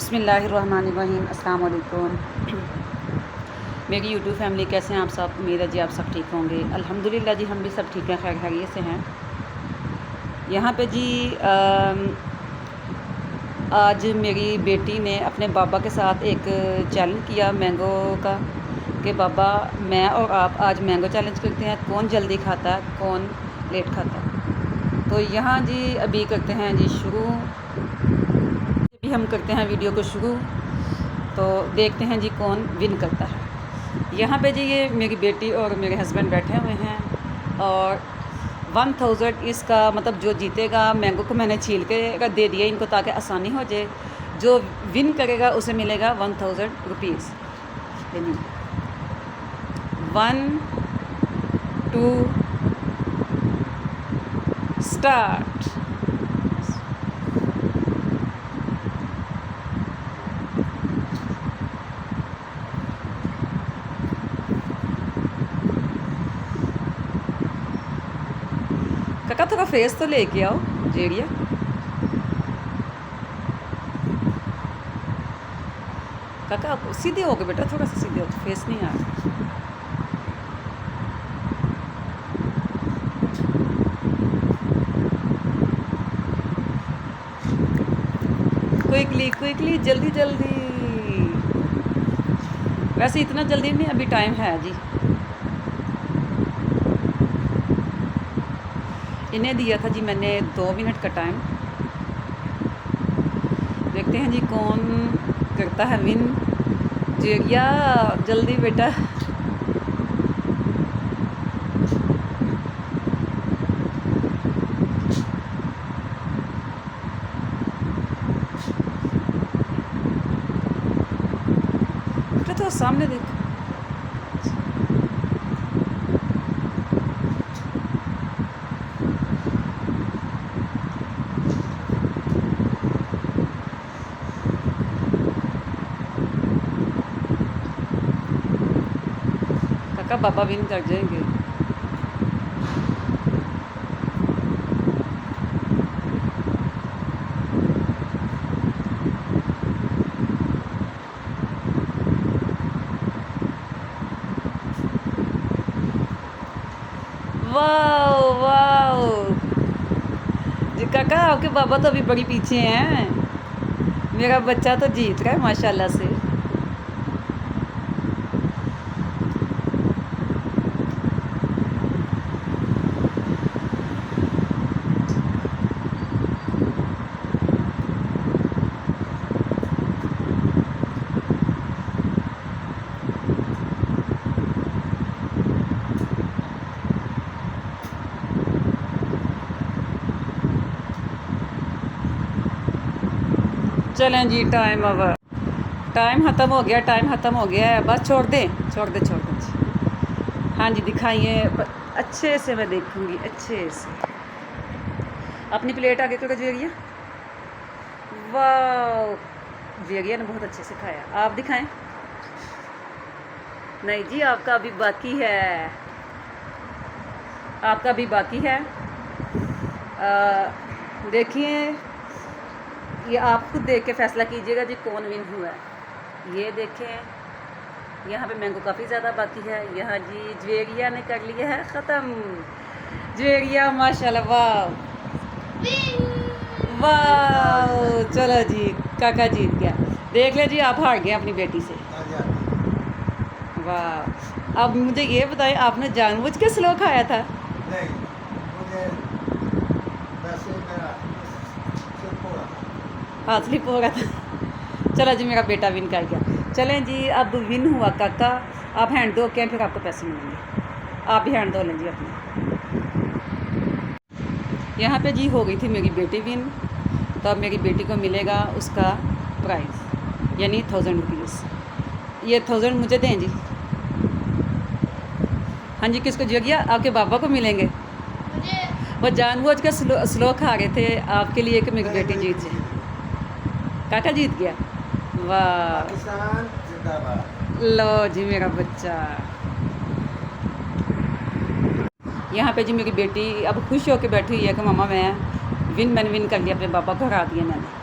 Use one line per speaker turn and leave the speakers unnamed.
बिस्मिल्लाहिर्रहमानिर्रहीम। अस्सलाम वालेकुम। मेरी यूट्यूब फैमिली कैसे हैं आप सब? उम्मीद है जी आप सब ठीक होंगे। अल्हम्दुलिल्लाह जी हम भी सब ठीक हैं, खैर खैरियत से हैं। यहाँ पे जी आज मेरी बेटी ने अपने बाबा के साथ एक चैलेंज किया मैंगो का, कि बाबा मैं और आप आज मैंगो चैलेंज करते हैं, कौन जल्दी खाता है कौन लेट खाता है। तो यहाँ जी अभी करते हैं जी शुरू, भी हम करते हैं वीडियो को शुरू, तो देखते हैं जी कौन विन करता है। यहाँ पे जी ये मेरी बेटी और मेरे हस्बैंड बैठे हुए हैं और 1000 इसका मतलब जो जीतेगा, मैंगो को मैंने छील के दे दिया इनको ताकि आसानी हो जाए। जो विन करेगा उसे मिलेगा 1000 रुपीज़। 1 2 स्टार्ट। काका थोड़ा फेस तो लेके आओ जेरिया। काका सीधे हो गए बेटा, थोड़ा सा सीधे हो, फेस नहीं आ रहा। क्विकली क्विकली, जल्दी जल्दी। वैसे इतना जल्दी नहीं, अभी टाइम है जी। इन्हें दिया था जी मैंने 2 मिनट का टाइम। देखते हैं जी कौन करता है विन। जेरिया जल्दी बेटा। बेटा तो सामने देख। काका बाबा विन कर जाएंगे। वाह वाह जी काका, आपके बाबा तो अभी बड़ी पीछे हैं। मेरा बच्चा तो जीत रहा है माशाल्लाह से। चलें जी, टाइम ख़त्म हो गया, टाइम ख़त्म हो गया है। बस छोड़ दें छोड़ दें छोड़ दें जी। हाँ जी दिखाइए, अच्छे से मैं देखूँगी अच्छे से। अपनी प्लेट आगे करो जेरिया। वाह जेरिया ने बहुत अच्छे से खाया। आप दिखाएं। नहीं जी आपका अभी बाकी है, आपका अभी बाकी है। देखिए ये आप खुद देख के फैसला कीजिएगा जी कौन विन हुआ है। ये देखें यहाँ पे मैंगो काफ़ी ज़्यादा बाकी है। यहाँ जी ज्वेरिया ने कर लिया है ख़त्म। ज्वेरिया माशाल्लाह, वाह वाह। चलो जी काका जीत गया। देख ले जी आप हार गए अपनी बेटी से। वाह। अब मुझे ये बताएं, आपने जानबूझ के स्लो खाया था?
नहीं, मुझे वैसे मेरा
हाथ स्लिप हो रहा था। चलो जी मेरा बेटा विन कर गया। चलें जी अब विन हुआ काका। आप हैंड दो के फिर आपको पैसे मिलेंगे। आप भी हैंड धो लें जी अपने। यहाँ पे जी हो गई थी मेरी बेटी विन, तो अब मेरी बेटी को मिलेगा उसका प्राइज़ यानी 1000 रुपीज़। ये 1000 मुझे दें जी। हाँ जी किसको जो गया? आपके बाबा को मिलेंगे। वो जानबूझ के स्लो खा रहे थे आपके लिए कि मेरी बेटी जीत जाए। काका जीत गया। वाह
पाकिस्तान जिंदाबाद।
लो जी मेरा बच्चा। यहाँ पे जी मेरी बेटी अब खुश होकर बैठी हुई है कि मम्मा मैंने विन कर लिया, अपने पापा को हरा दिया मैंने।